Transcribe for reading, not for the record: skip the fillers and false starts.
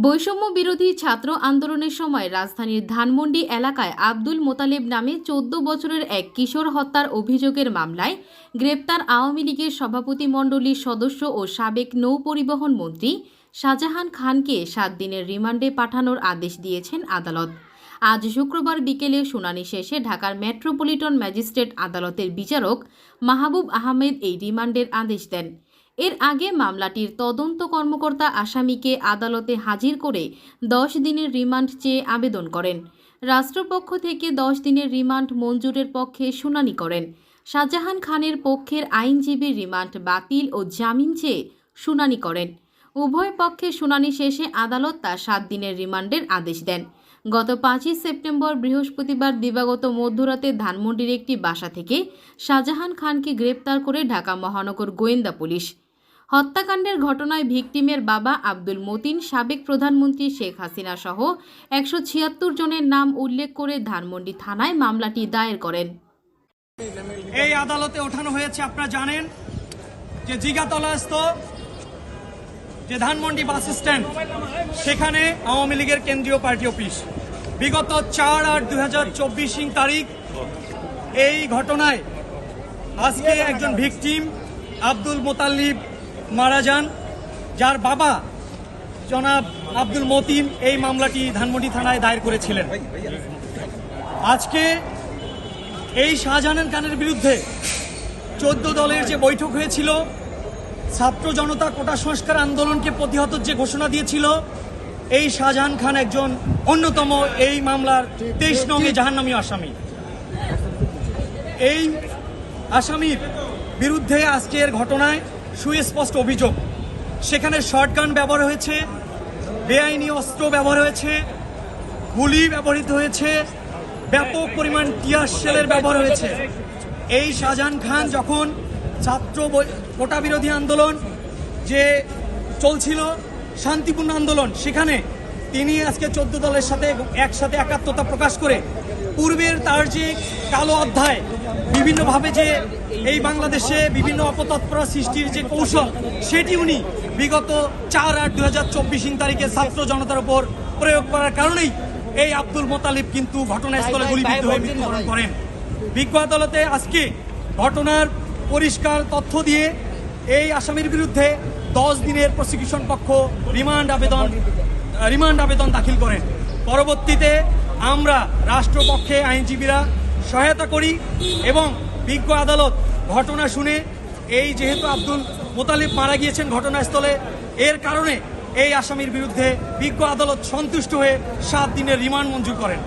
বৈষম্য বিরোধী ছাত্র আন্দোলনের সময় রাজধানীর ধানমন্ডি এলাকায় আব্দুল মোতালেব নামে ১৪ বছরের এক কিশোর হত্যার অভিযোগের মামলায় গ্রেপ্তার আওয়ামী লীগের সভাপতিমণ্ডলীর সদস্য ও সাবেক নৌ পরিবহন মন্ত্রী শাহজাহান খানকে ৭ দিনের রিমান্ডে পাঠানোর আদেশ দিয়েছেন আদালত। আজ শুক্রবার বিকেলে শুনানি শেষে ঢাকার মেট্রোপলিটন ম্যাজিস্ট্রেট আদালতের বিচারক মাহবুব আহমেদ এই রিমান্ডের আদেশ দেন। এর আগে মামলাটির তদন্ত কর্মকর্তা আসামিকে আদালতে হাজির করে ১০ দিনের রিমান্ড চেয়ে আবেদন করেন। রাষ্ট্রপক্ষ থেকে ১০ দিনের রিমান্ড মঞ্জুরের পক্ষে শুনানি করেন। শাহজাহান খানের পক্ষের আইনজীবী রিমান্ড বাতিল ও জামিন চেয়ে শুনানি করেন। উভয় পক্ষের শুনানি শেষে আদালত তার ৭ দিনের রিমান্ডের আদেশ দেন। গত ৫ই সেপ্টেম্বর বৃহস্পতিবার দিবাগত মধ্যরাতে ধানমন্ডির একটি বাসা থেকে শাহজাহান খানকে গ্রেপ্তার করে ঢাকা মহানগর গোয়েন্দা পুলিশ। হত্যাকাণ্ডের ঘটনায় ভিকটিমের বাবা আব্দুল মতিন, সাবেক প্রধানমন্ত্রী শেখ হাসিনা সহ ১৭৬ জনের নাম উল্লেখ করে ধানমন্ডি থানায় মামলাটি দায়ের করেন। এই আদালতে ওঠানো হয়েছে, আপনারা জানেন যে জিগাতলাস্থ যে ধানমন্ডি বাস স্ট্যান্ড, সেখানে আওয়ামী লীগের কেন্দ্রীয় পার্টি অফিস। বিগত ৪/৮/২০২৪ তারিখ এই ঘটনায় আজকে একজন ভিকটিম আব্দুল মোতাল্লিব মারা যান, যার বাবা জনাব আব্দুল মতিন এই মামলাটি ধানমন্ডি থানায় দায়ের করেছিলেন। আজকে এই শাহজাহান খানের বিরুদ্ধে ১৪ দলের যে বৈঠক হয়েছিল, ছাত্র জনতা কোটা সংস্কার আন্দোলনকে প্রতিহতের যে ঘোষণা দিয়েছিল, এই শাহজাহান খান একজন অন্যতম এই মামলার ২৩ নং জাহান্নামী আসামি। এই আসামির বিরুদ্ধে আজকের ঘটনায় সুস্পষ্ট অভিযোগ। সেখানে শর্টগান ব্যবহার হয়েছে, বেআইনি অস্ত্র ব্যবহার হয়েছে, গুলি ব্যবহৃত হয়েছে, ব্যাপক পরিমাণ টিয়ার শেলের ব্যবহার হয়েছে। এই শাহজাহান খান যখন ছাত্র কোটা বিরোধী আন্দোলন যে চলছিল, শান্তিপূর্ণ আন্দোলন, সেখানে তিনি আজকে ১৪ দলের সাথে একসাথে একাত্মতা প্রকাশ করে পূর্বের তার যে কালো অধ্যায়, বিভিন্নভাবে যে এই বাংলাদেশে বিভিন্ন অপতৎপরা সৃষ্টির যে কৌশল, সেটি উনি বিগত ৪/৮/২০২৪ তারিখে ছাত্র জনতার উপর প্রয়োগ করার কারণেই এই আব্দুল মোতালিব কিন্তু ঘটনাস্থলে গুলিবিদ্ধ হয়ে মৃত্যুবরণ করেন। বিজ্ঞ আদালতে আজকে ঘটনার পরিষ্কার তথ্য দিয়ে এই আসামির বিরুদ্ধে ১০ দিনের প্রসিকিউশন পক্ষ রিমান্ড আবেদন দাখিল করেন। পরবর্তীতে আমরা রাষ্ট্রপক্ষে আইনজীবীরা সহায়তা করি এবং বিজ্ঞ আদালত ঘটনা শুনে, এই যেহেতু আব্দুল মোতালিব মারা গিয়েছেন ঘটনাস্থলে, এর কারণে এই আসামির বিরুদ্ধে বিজ্ঞ আদালত সন্তুষ্ট হয়ে ৭ দিনের রিমান্ড মঞ্জুর করেন।